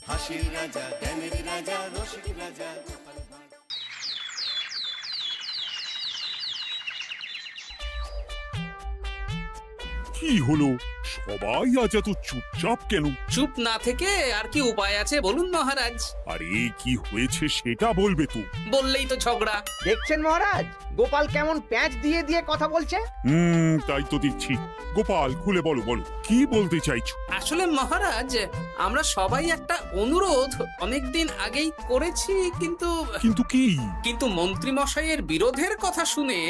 হাসির রাজা, জ্ঞানের রাজা, রসিক রাজা। কি হলো, সবাই আজ এত চুপচাপ কেন? চুপ না থেকে আর কি উপায় আছে বলুন মহারাজ? আরে কি হয়েছে সেটা বলবে তো। বললেই তো ঝগড়া। দেখছেন মহারাজ, গোপাল কেমন প্যাঁচ দিয়ে দিয়ে কথা বলছে। তাই তো দেখছি। গোপাল, খুলে বলো বলো, কি বলতে চাইছো? আসলে মহারাজ, আমরা সবাই একটা অনুরোধ অনেকদিন আগেই করেছি, কিন্তু কিন্তু কি? কিন্তু মন্ত্রী মশাইয়ের বিরোধের কথা শুনে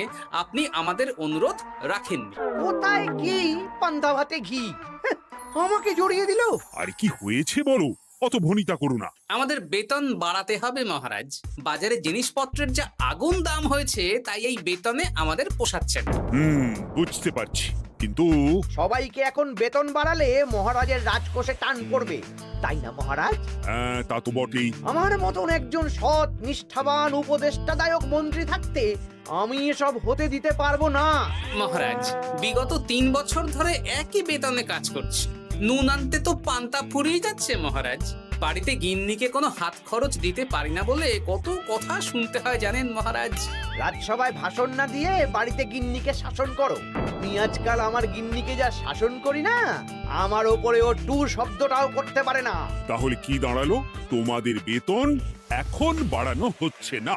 আপনি আমাদের অনুরোধ রাখেননি। কোথায় কি পান্তা ভাতে ঘি, হ্যাঁ, আমাকে জড়িয়ে দিল। আরে কি হয়েছে বলো, অত ভনিতা করো না। আমাদের বেতন বাড়াতে হবে মহারাজ। বাজারে জিনিসপত্রের যা আগুন দাম হয়েছে, তাই এই বেতনে আমাদের পোষাচ্ছে না। বুঝতে পারছি, কিন্তু সবাইকে এখন বেতন বাড়ালে মহারাজের রাজকোষে টান পড়বে, তাই না মহারাজ? হ্যাঁ, তা তো বটেই। আমার মতন একজন সৎ নিষ্ঠাবান উপদেষ্টাদায়ক মন্ত্রী থাকতে আমি এসব হতে দিতে পারবো না। মহারাজ, বিগত 3 বছর ধরে একই বেতনে কাজ করছি। নুন আনতে তো পান্তা ফুরিয়ে যাচ্ছে মহারাজ। বাড়িতে গিন্নিকে কোনো হাত খরচ দিতে পারি না বলে কত কথা শুনতে হয় জানেন মহারাজ। রাজসভায় ভাষণ না দিয়ে বাড়িতে গিন্নিকে শাসন করো। আমি আজকাল আমার গিন্নিকে যা শাসন করি না, আমার ওপরে ও টু শব্দটাও করতে পারে না। তাহলে কি দাঁড়ালো? তোমাদের বেতন এখন বাড়ানো হচ্ছে না।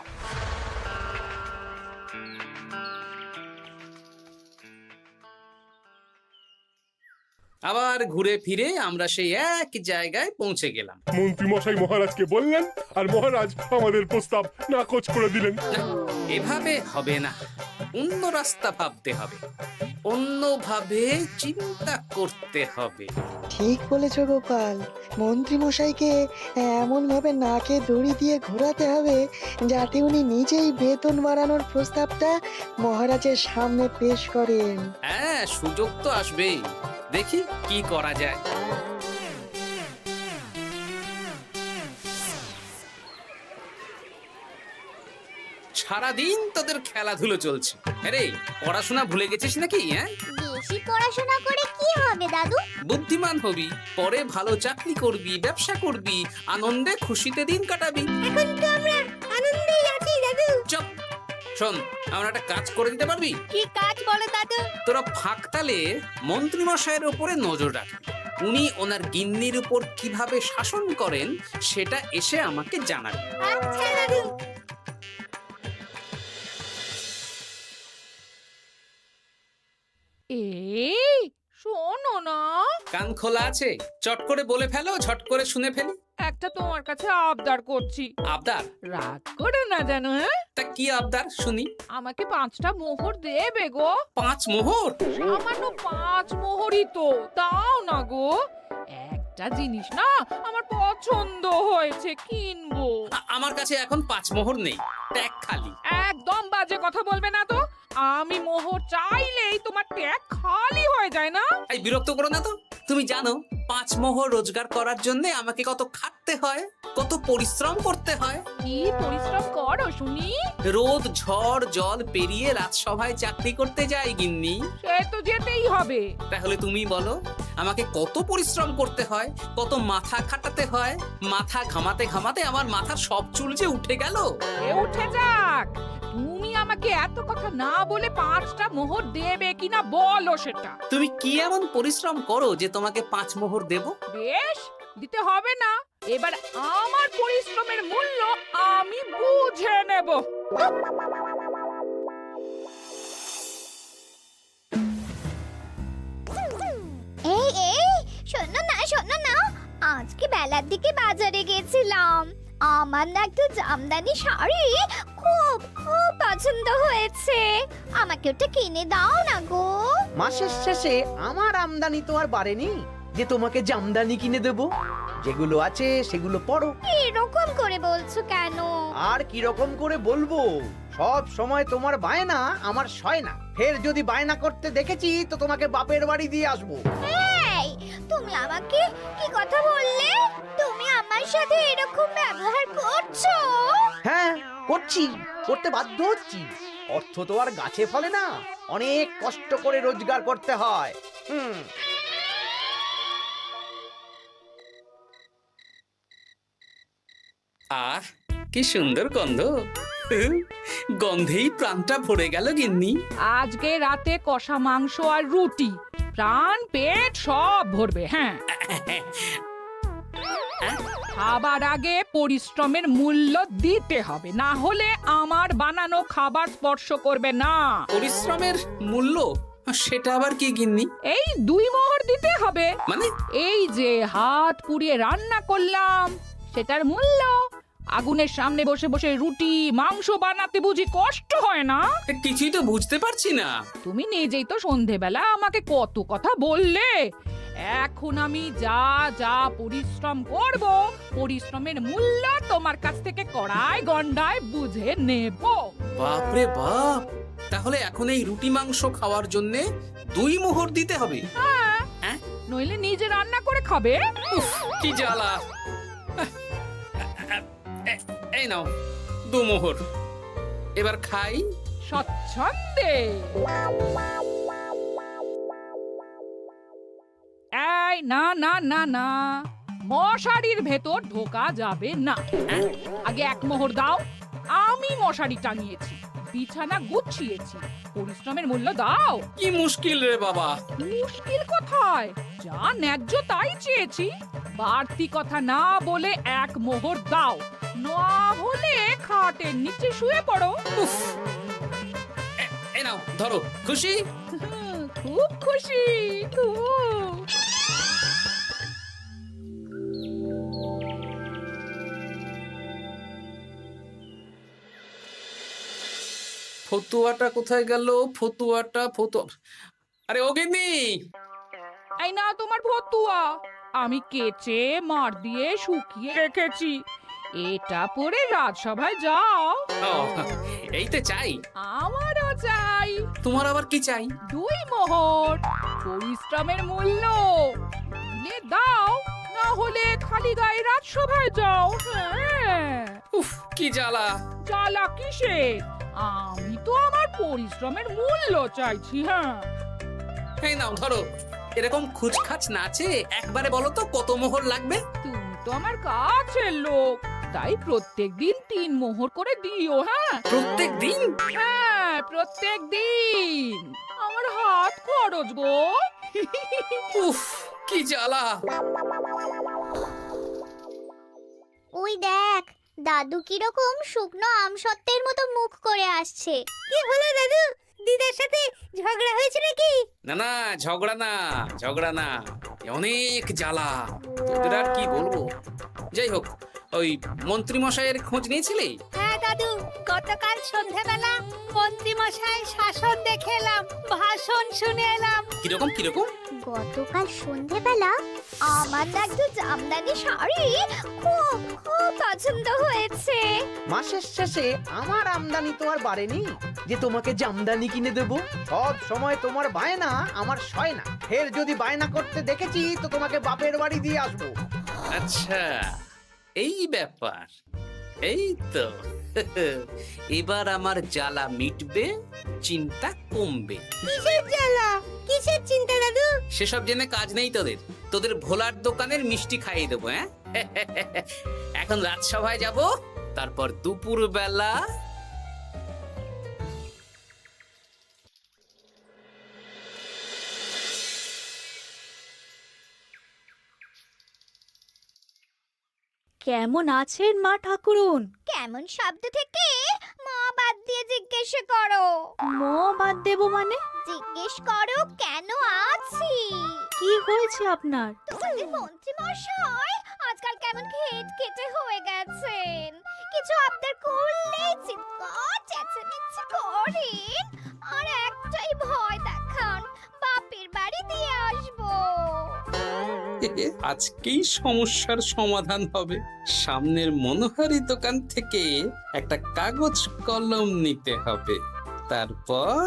আবার ঘুরে ফিরে আমরা সেই এক জায়গায় পৌঁছে গেলাম। মন্ত্রী মশাই মহারাজকে বললেন, আর মহারাজ আমাদের প্রস্তাব নাকচ করে দিলেন। না, এভাবে হবে না, অন্য রাস্তা ভাবতে হবে, অন্যভাবে চিন্তা করতে হবে। ঠিক বলেছ গোপাল, মন্ত্রী মশাইকে এমন ভাবে নাকে দড়ি দিয়ে ঘোরাতে হবে যাতে উনি নিজেই বেতন বাড়ানোর প্রস্তাবটা মহারাজের সামনে পেশ করেন। হ্যাঁ, সুযোগ তো আসবেই। দেখি কি করা যায়। সারাদিন তোদের খেলাধুলো চলছে। আরে পড়াশোনা ভুলে গেছিস নাকি? হ্যাঁ, বেশি পড়াশোনা করে কি হবে দাদু? বুদ্ধিমান হবি, পরে ভালো চাকরি করবি, ব্যবসা করবি, আনন্দে খুশিতে দিন কাটাবি। এখন তো আমরা আনন্দেই আছি দাদু। চুপ, শোন, আমরা একটা কাজ করে দিতে পারবি? কি কাজ বলো দাদু? তোরা ফাঁকতালে মন্ত্রী মশাইয়ের উপরে নজর রাখবি। উনি ওনার গিন্নির উপর কিভাবে শাসন করেন সেটা এসে আমাকে জানাবি। আচ্ছা দাদু। এই শোনো না, কান খোলা আছে? চট করে বলে ফেলো, ঝট করে শুনে ফেলি। একটা তোমার কাছে আবদার করছি। আবদার? রাগ করে না জানো? হ্যাঁ, তা কি আবদার শুনি? আমাকে 5টা মোহর দেবে গো। 5 মোহর? সামান্য 5 মোহরই তো, দাও না গো। একটা জিনিস না আমার পছন্দ হয়েছে, কিনবো। আমার কাছে এখন 5 মোহর নেই, ট্যাগ খালি। একদম বাজে কথা বলবে না তো। আমি মোহর চাইলেই তোমার ট্যাগ খালি হয়ে যায় না। এই বিরক্ত করো না তো। তুমি জানো 5 মোহর রোজগার করার জন্য আমাকে কত খাটতে হয়, কত পরিশ্রম করতে হয়। কি পরিশ্রম করো শুনি? রোদ ঝড় জল পেরিয়ে রাজসভায় চাকরি করতে যাই গিন্নি। সে তো যেতেই হবে। তাহলে তুমি বলো, আমাকে কত পরিশ্রম করতে হয়, কত মাথা খাটাতে হয়। মাথা ঘামাতে ঘামাতে আমার মাথার সব চুল যে উঠে গেল। এ উঠে যাক, তুমি আমাকে এত কথা না বলে 5টা মোহর দেবে কিনা বলো সেটা। তুমি কি এমন পরিশ্রম করো যে তোমাকে 5 মোহর দেব? বেশ, দিতে হবে না। এবার আমার পরিশ্রমের মূল্য আমি বুঝে নেব। এই এই শোনো না, আজকে বেলার দিকে বাজারে গেছিলাম। আমার না একটু জামদানি শাড়ি খুব খুব পছন্দ হয়েছে। আমাকে ওটা কিনে দাও না গো। মাসের শেষে আমার আমদানি তো আর বাড়েনি যে তোমাকে জামদানি কিনে দেব। যেগুলো আছে সেগুলো পড়ো। এরকম করে বলছো কেন? আর কি রকম করে বলবো, সব সময় তোমার বায়না আমার সয় না। ফের যদি বায়না করতে দেখেছি তো তোমাকে বাপের বাড়ি দিয়ে আসবো। এই, তুমি আমাকে কি কথা বললে? তুমি আমার সাথে এরকম ব্যবহার করছো? হ্যাঁ, করতে বাধ্য হচ্ছি। অর্থ তো আর গাছে ফলে না, অনেক কষ্ট করে রোজগার করতে হয়। আহ কি সুন্দর গন্ধ। গন্ধেই প্রাণটা ভরে গেল গিন্নি। আজকে রাতে কষা মাংস আর রুটি, প্রাণ পেট সব ভরবে। হ্যাঁ, খাবার আগে পরিশ্রমের মূল্য দিতে হবে, না হলে আমার বানানো খাবার স্পর্শ করবে না। পরিশ্রমের মূল্য সেটা আবার কি গিন্নি? এই 2 মোহর দিতে হবে। মানে এই যে হাত পুড়িয়ে রান্না করলাম সেটার মূল্য। আগুনের সামনে বসে বসে রুটি মাংস বানাতে বুঝি কষ্ট হয় না? কিছুই তো বুঝতে পারছি না। তুমি নিজেই তো সন্ধেবেলা আমাকে কত কথা বললে। এখন আমি যা যা পরিশ্রম করব, পরিশ্রমের মূল্য তোমার কাছ থেকে কড়াই গন্ডায় বুঝে নেব। বাপরে বাপ, তাহলে এখন এই রুটি মাংস খাওয়ার জন্য 2 মোহর দিতে হবে? হ্যাঁ, নইলে নিজে রান্না করে খাবে। উফ, কি জ্বালা। এই নাও 2 মোহর, এবার খাই স্বচ্ছন্দে। এই না না না না, মশারির ভেতর ঢোকা যাবে না। আগে 1 মোহর দাও। আমি মশারি টাঙিয়েছি, বিছানা গুছিয়েছি, পরিশ্রমের মূল্য দাও। কি মুশকিল রে বাবা। মুশকিল কোথায়? যা ন্যায্য তাই চেয়েছি। বাড়তি কথা না বলে 1 মোহর দাও, না হলে খাটের নিচে শুয়ে পড়ো। উফ, এই নাও ধরো। খুশি? খুব খুশি, খুব। ফতুয়াটা কোথায় গেল? ফতুয়া। আরে ও গিন্নি, এই না তোমার ফতুয়া, আমি কেচে মার দিয়ে শুকিয়ে রেখেছি। এটা পরে রাজসভায় যাও। ও, এই তো চাই। আমারও চাই। তোমার আবার কি চাই? 2 মোহর, পরিশ্রমের মূল্য দিলে দাও, না হলে খালি গায়ে রাজসভায় যাও। হ্যাঁ, উফ, কি জ্বালা। জ্বালা কিসে? আমি তো আমার পরিশ্রমের মূল্য চাইছি। হ্যাঁ, এই নাও ধরো। এরকম খুচখাচ নাচে একবারে বলো তো কত মোহর লাগবে? তুমি তো আমার কাছের লোক, তাই প্রত্যেকদিন 3 মোহর করে দিও। হ্যাঁ, প্রত্যেক দিন? হ্যাঁ, প্রত্যেকদিন। আমার হাত খরচ গো। উফ, কি জ্বালা। ওই দেখ, দাদু কিরকম শুকনো আমসত্ত্বের মতো মুখ করে আসছে। কি হলো দাদু? দিদার সাথে ঝগড়া হয়েছে নাকি? না না, ঝগড়া না, অনেক জ্বালা। তোদের আর কি বলবো। যাই হোক, ওই মন্ত্রী মশাইয়ের খোঁজ নিয়েছিলি? হ্যাঁ দাদু, গতকাল সন্ধ্যাবেলা মন্ত্রী মশাই শাসন দেখে এলাম, ভাষণ শুনে এলাম। কিরকম? গতকাল সন্ধ্যাবেলা আমার না একটু জামদানি শাড়ি খুব খুব পছন্দ হয়েছে। মাসের শেষে আমার আমদানি তো আর বাড়েনি যে তোমাকে জামদানি কিনে দেব। সব সময় তোমার বায়না আমার সয় না। ফের যদি বায়না করতে দেখেছি তো তোমাকে বাপের বাড়ি দিয়ে আসবো। আচ্ছা, এই ব্যাপার। এই তো, এবার আমার জ্বালা মিটবে, চিন্তা কমবে। কিসের জ্বালা? কিসের চিন্তা দাদু? সেসব জেনে কাজ নেই তোদের ভোলার দোকানের মিষ্টি খাইয়ে দেবো। হ্যাঁ, এখন রাজসভায় যাব, তারপর দুপুর বেলা কেমন আছেন মা ঠাকুরুন? কেমন শব্দ থেকে মা বাদ দিয়ে জিজ্ঞেস করো। মো বাদ দেব মানে? জিজ্ঞেস করো কেন আছি। কি হয়েছে আপনার? তোমাদের মন্ত্রী মশাই আজকাল কেমন খেটে হয়ে গেছেন। কিছু আবদার করলেই চিৎকার চেঁচামেচি করেন, আর একটাই ভয় দেখান, বাপের বাড়ি দিয়ে আসবো। আজকেই সমস্যার সমাধান হবে। সামনের মনোহারি দোকান থেকে একটা কাগজ কলম নিতে হবে, তারপর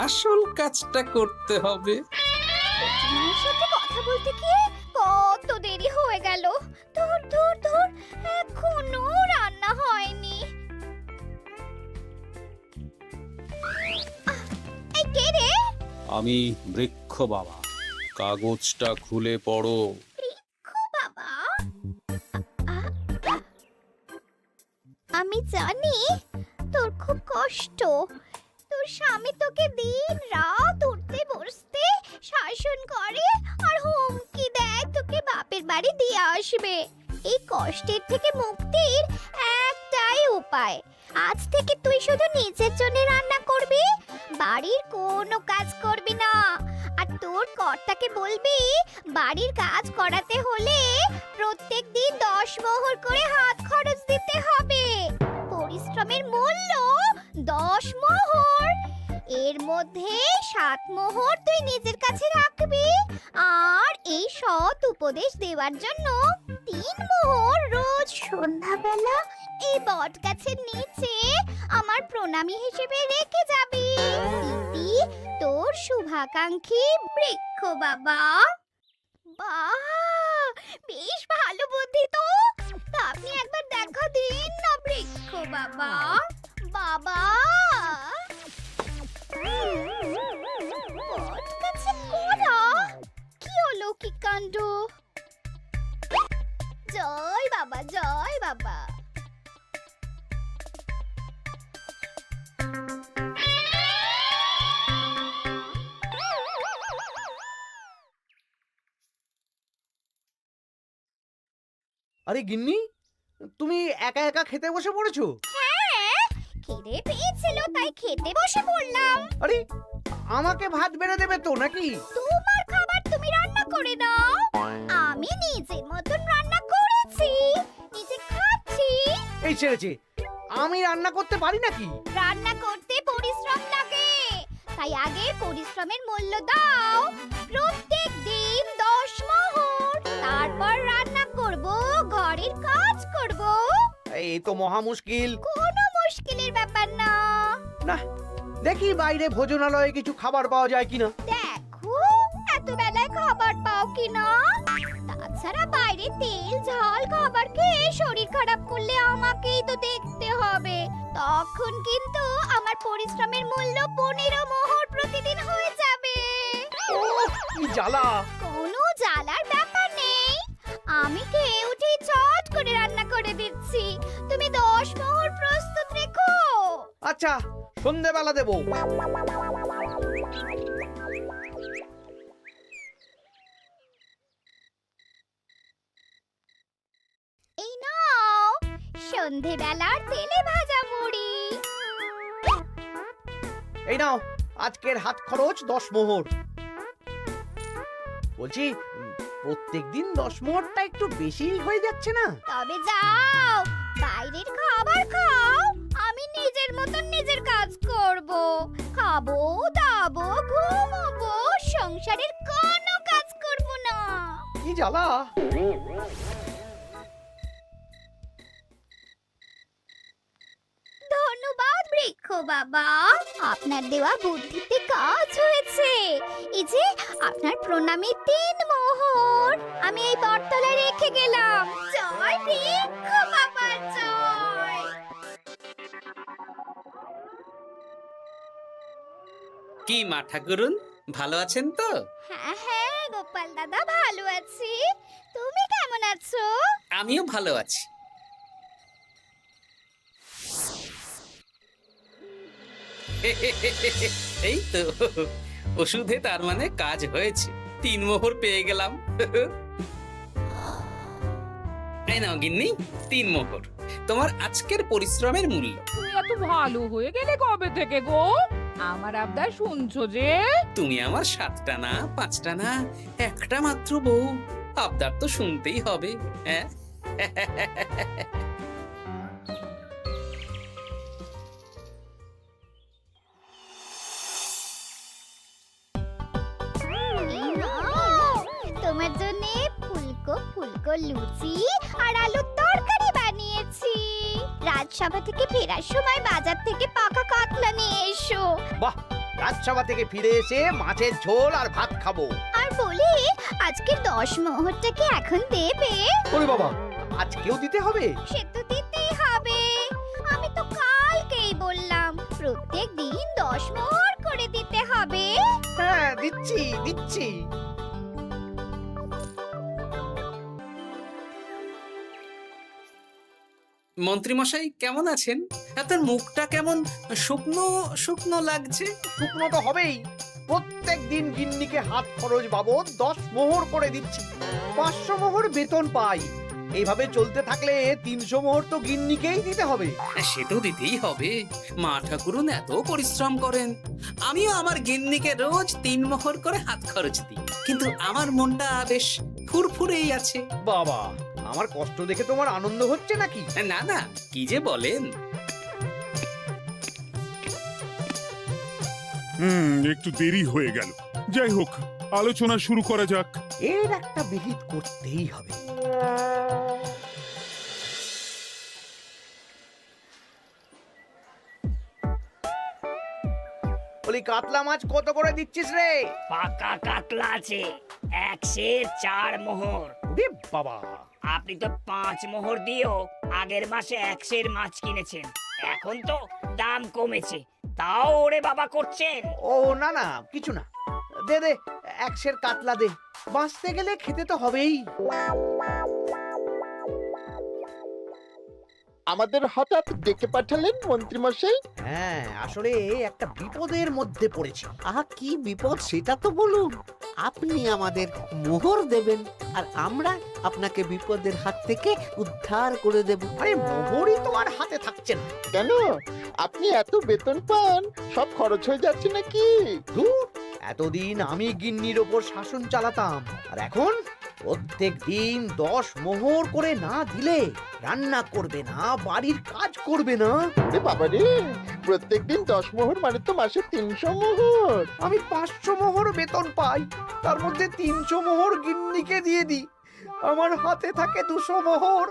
আসল কাজটা করতে হবে। তোমার সাথে কথা বলতে গিয়ে কত দেরি হয়ে গেল। ধুর, এখনো রান্না হয়নি। এই কে রে? আমি বৃক্ষ বাবা, কাগজটা খুলে পড়ো। বাবা, আমি জানি তোর খুব কষ্ট। তোর স্বামী তোকে দিন রাত উঠতে বসতে শাসন করে আর হুমকি দেয় তোকে বাপের বাড়ি দিয়ে আসবে। এই কষ্টের থেকে মুক্তির একটাই উপায়, আজ থেকে তুই শুধু নিজের জন্য রান্না করবি, বাড়ির কোনো কাজ করবি না। আর তোর কর্তাকে বলবি বাড়ির কাজ করাতে হলে প্রত্যেক দিন 10 মোহর করে হাত খরচ দিতে হবে। পরিশ্রমের মূল্য 10 মোহর। এর মধ্যে 7 মোহর তুই নিজের কাছে রাখবি, আর এই সৎ উপদেশ দেওয়ার জন্য 3 মোহর রোজ সন্ধ্যাবেলা এই বট গাছের নিচে আমার প্রণামী হিসেবে রেখে যাবি। ইতি তোর শুভাকাঙ্ক্ষী বৃক্ষ বাবা। বাহ, বেশ ভালো বুদ্ধি তো। তা আপনি একবার দেখা দিন না বৃক্ষ বাবা। বাবা বটগাছে কোরা, কি অলৌকিক কাণ্ড! জয় বাবা, জয় বাবা। আরে গিন্নি, তুমি একা একা খেতে বসে পড়েছো? হ্যাঁ, খিদে পেয়েছিল তাই খেতে বসে পড়লাম। আরে আমাকে ভাত বেড়ে দেবে তো নাকি? তোমার খাবার তুমি রান্না করে দাও, আমি নিজের মতন রান্না করেছি, নিজে খাচ্ছি। এই ছেড়েছে, আমি রান্না করতে পারি নাকি? রান্না করতে পরিশ্রম লাগে, তাই আগে পরিশ্রমের মূল্য দাও। প্রত্যেক দিন 10 মোহর, তারপর রান্না করব, ঘরের কাজ করব। এই তো মহা মুশকিল। কোনো মুশকিলের ব্যাপার না। না, দেখি বাইরে ভোজনালয়ে কিছু খাবার পাওয়া যায় কিনা। দেখো এত বেলায় খাবার পাও কিনা। তাছাড়া বাইরে তেল ঝাল খাবার খেয়ে শরীর খারাপ করলে আমাকেই তো দেখতে হবে। তখন কিন্তু আমার পরিশ্রমের মূল্য 15 মোহর প্রতিদিন হয়ে যাবে। কি জ্বালা! কোনো জ্বালার ব্যাপার নেই, আমি খেয়ে উঠে চট করে রান্না করে দিচ্ছি। তুমি 10 মোহর প্রস্তুত রেখো। আচ্ছা, সন্ধেবেলা দেবো। এই নাও সন্ধেবেলার তেলে ভাজা মুড়ি। এই নাও আজকের হাত খরচ 10 মোহর। বলছি, প্রত্যেকদিন 10 মোহরটা একটু বেশি হয়ে যাচ্ছে না? তবে যাও, বাইরের খাবার খাও, আমি নিজের মতন নিজের কাজ করব। খাবো, দাবো, ঘুমোবো, সংসারের কোনো কাজ করব না। কি জ্বালা! ধন্যবাদ বৃক্ষ বাবা, আপনার দেওয়া বুদ্ধিতে কাজ হয়েছে। এই যে আপনার প্রণামী 3 মোহর আমি এই বটতলায় রেখে গেলাম। জয় বৃক্ষ বাবা, জয়। কি মা ঠাকুরুন, ভালো আছেন তো? হ্যাঁ হ্যাঁ গোপাল দাদা, ভালো আছি। তুমি কেমন আছো? আমিও ভালো আছি। এই তো ওষুধে তার মানে কাজ হয়েছে, 3 মোহর পেয়ে গেলাম। এই নাও গিন্নি, 3 মোহর, তোমার আজকের পরিশ্রমের মূল্য। তুমি এত ভালো হয়ে গেলে কবে থেকে গো? আমার আবদার শুনছো যে? তুমি আমার 7টা না 5টা না, একটা মাত্র বউ, আবদার তো শুনতেই হবে। হ্যাঁ, এই নাও, তোমার জন্য ফুলকো ফুলকো লুচি আর আলুর তরকারি বানিয়েছি। রাজসভা থেকে ফেরার সময় বাজার থেকে পাকা কাতলা নিয়ে এসো। বাহ, রাজসভা থেকে ফিরে এসে মাছের ঝোল আর ভাত খাবো। আর বলি, আজকের 10 মোহরটা কি এখন দেবে? ওরে বাবা, আজকেও দিতে হবে? সে তো দিতেই হবে। আমি তো কালকেই বললাম প্রত্যেক দিন 10 মোহর করে দিতে হবে। হ্যাঁ, দিচ্ছি দিচ্ছি। মন্ত্রীমশাই কেমন আছেন? আপনার মুখটা কেমন শুকনো শুকনো লাগছে। শুকনো তো হবেই। প্রত্যেক দিন গিন্নিকে হাত খরচ বাবদ 10 মোহর করে দিচ্ছি। 500 মোহর বেতন পাই। এইভাবে চলতে থাকলে 300 মোহর তো গিন্নিকেই দিতে হবে। সে তো দিতেই হবে, মা ঠাকুরুন এত পরিশ্রম করেন। আমিও আমার গিন্নিকে রোজ 3 মোহর করে হাত খরচ দিই, কিন্তু আমার মনটা বেশ ফুরফুরেই আছে। বাবা, আমার কষ্ট দেখে তোমার আনন্দ হচ্ছে নাকি? না না, কি যে বলেন। একটু দেরি হয়ে গেল। যাই হোক, আলোচনা শুরু করা যাক। এর একটা বিহিত করতেই হবে। বলি, কাতলা মাছ কত করে দিচ্ছিস রে? পাকা কাতলা আছে 104 মোহর। ওরে বাবা, আপনি তো 5 মোহর দিয়েও আগের মাসে 100 মাছ কিনেছেন, এখন তো দাম কমেছে, তাও ওরে বাবা করছেন। ও না না, কিছু না। দে দে, 100 কাতলা দে। বাঁচতে গেলে খেতে তো হবেই। আমাদের হঠাৎ ডেকে পাঠালেন মন্ত্রীমশাই? হ্যাঁ, আসলে একটা বিপদের মধ্যে পড়েছি। আহা, কি বিপদ সেটা তো বলুন। আপনি আমাদের মোহর দেবেন আর আমরা আপনাকে বিপদের হাত থেকে উদ্ধার করে দেব। আরে মোহরই তো আর হাতে থাকছে না। কেন, আপনি এত বেতন পান, সব খরচ হয়ে যাচ্ছে নাকি? ধুর, এতদিন আমি গিন্নির ওপর শাসন চালাতাম, আর এখন প্রত্যেক দিন 10 মোহর করে না দিলে রান্না করবে না, বাড়ির কাজ করবে না। আরে বাবা রে, প্রত্যেকদিন 10 মোহর মানে তো মাসে 300 মোহর। আমি 500 মোহর বেতন পাই, তার মধ্যে 300 মোহর গিন্নিকে দিয়ে দিই। আমার হাতে থাকে 200 মোহর।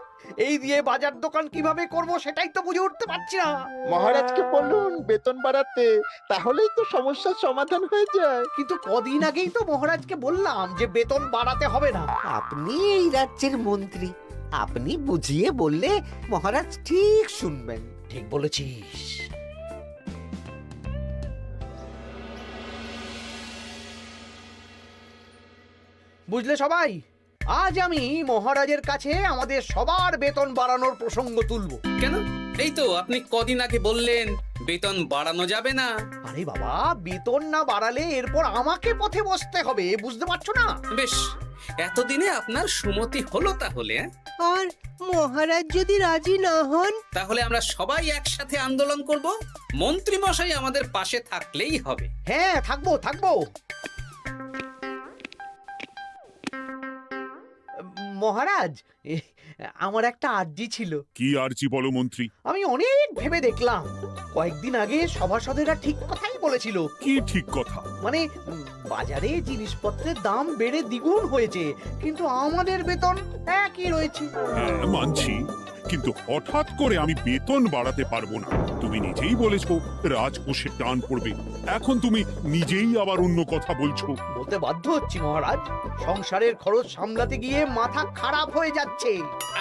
এই দিয়ে বাজার দোকান কিভাবে করব সেটাই তো বুঝে উঠতে পারছি না। মহারাজকে বলুন বেতন বাড়াতে, তাহলেই তো সমস্যার সমাধান হয়ে যায়। কিন্তু কদিন আগেই তো মহারাজকে বললাম যে বেতন বাড়াতে হবে না। আপনি এই রাজ্যের মন্ত্রী, আপনি বুঝিয়ে বললে মহারাজ ঠিক শুনবেন। ঠিক বলেছিস। বুঝলে সবাই, আজ আমি মহারাজের কাছে আমাদের সবার বেতন বাড়ানোর প্রসঙ্গ তুলব। কেন? এই তো আপনি কদিন আগে বললেন বেতন বাড়ানো যাবে না। আরে বাবা, বেতন না বাড়ালে এরপর আমাকে পথে বসতে হবে, বুঝতে পারছো না? বেশ, এতদিনে আপনার সুমতি হলো তাহলে। আর মহারাজ যদি রাজি না হন? তাহলে আমরা সবাই একসাথে আন্দোলন করব। মন্ত্রী মশাই আমাদের পাশে থাকলেই হবে। হ্যাঁ, থাকবো থাকবো। মহারাজ, আমার একটা আর্জি ছিল। কি আর্জি বলো মন্ত্রী? আমি অনেক ভেবে দেখলাম, কয়েকদিন আগে সভাসদেরা ঠিক কথাই বলেছিল। কি ঠিক কথা? মানে বাজারে জিনিসপত্রের দাম বেড়ে দ্বিগুণ হয়েছে, কিন্তু আমাদের বেতন একই রয়েছে। হ্যাঁ, মানছি, কিন্তু হঠাৎ করে আমি বেতন বাড়াতে পারবো না। তুমি নিজেই বলেছো রাজকোষে টান পড়বে, এখন তুমি নিজেই আবার অন্য কথা বলছো। বলতে বাধ্য হচ্ছি মহারাজ, সংসারের খরচ সামলাতে গিয়ে মাথা খারাপ হয়ে যাচ্ছে।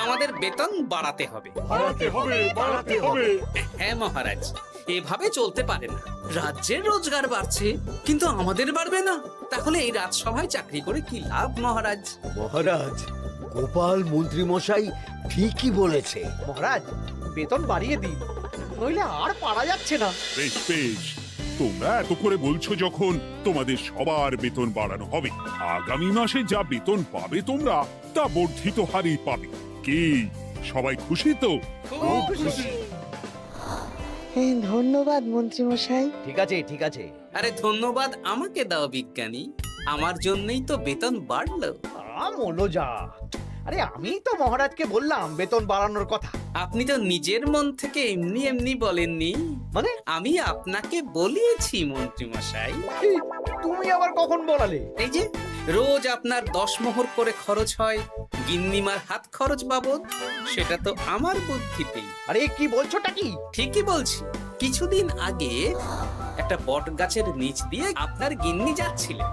আমাদের বেতন বাড়াতে হবে। বাড়াতে হবে, বাড়াতে হবে। হ্যাঁ মহারাজ, এভাবে চলতে পারে না। রাজ্যের রোজগার বাড়ছে, কিন্তু আমাদের বাড়বে না। তাহলে এই রাজসভায় চাকরি করে কি লাভ মহারাজ? মহারাজ, গোপাল মন্ত্রী মশাই ঠিকই বলেছে। মহারাজ, বেতন বাড়িয়ে দিন, নইলে আর পারা যাচ্ছে না। বেশ বেশ, তোমরা এত করে বলছো যখন, তোমাদের সবার বেতন বাড়ানো হবে। আগামী মাসে যা বেতন পাবে তোমরা, তা বর্ধিত হারেই পাবে। কি সবাই খুশি তো? খুব খুশি। ধন্যবাদ মন্ত্রী মশাই। ঠিক আছে ঠিক আছে। আরে ধন্যবাদ আমাকে দাও বিজ্ঞানী, আমার জন্যই তো বেতন বাড়লো। মনোজা, আরে আমি তো মহারাজকে বললাম বেতন বাড়ানোর কথা। আপনি তো নিজের মন থেকে এমনি এমনি বলেননি, মানে আমি আপনাকে বলিয়েছি মন্ত্রী মশাই। তুমি আবার কখন বলালে? এই যে রোজ আপনার 10 মোহর করে খরচ হয় গিন্নিমার হাত খরচ বাবদ, সেটা তো আমার বুদ্ধিতেই। আরে কি বলছোটা কি? ঠিকই বলছি। কিছুদিন আগে একটা বট গাছের নিচ দিয়ে আপনার গিন্নি যাচ্ছিলেন।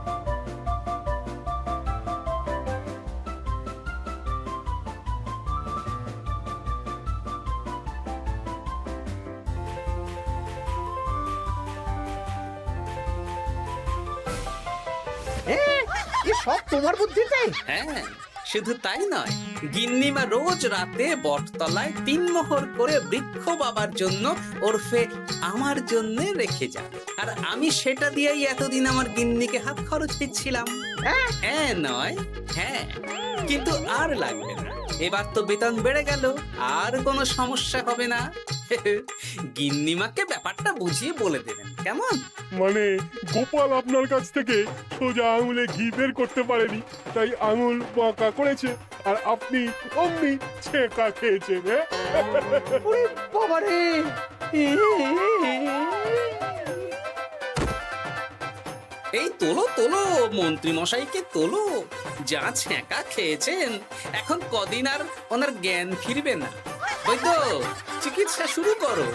সব তোমার বুদ্ধিতে? হ্যাঁ, শুধু তাই নয়, গিন্নিমা রোজ রাতে বটতলায় 3 মোহর করে বৃক্ষ বাবার জন্য ওরফে আমার জন্য রেখে যান, আর আমি সেটা দিয়েই এতদিন আমার গিন্নিকে হাত খরচ দিচ্ছিলাম। হ্যাঁ নয় হ্যাঁ, কিন্তু আর লাগবে না, এবার তো বেতন বেড়ে গেল, আর কোনো সমস্যা হবে না। গিন্নিমাকে ব্যাপারটা বুঝিয়ে বলে দেবেন, কেমন? মানে গোপাল আপনার কাছ থেকে সোজা আঙুলে ঘি বের করতে পারেনি, তাই আঙুল বাঁকা করেছে, আর আপনি অমনি ছেঁকা খেয়েছেন। হ্যাঁ? ওরে বাবারে! এই তোলো তোলো, মন্ত্রী মশাইকে তোলো, যা ছ্যাঁকা খেয়েছেন এখন কদিন আর ওনার জ্ঞান ফিরবে না। ওই তো চিকিৎসা শুরু করো।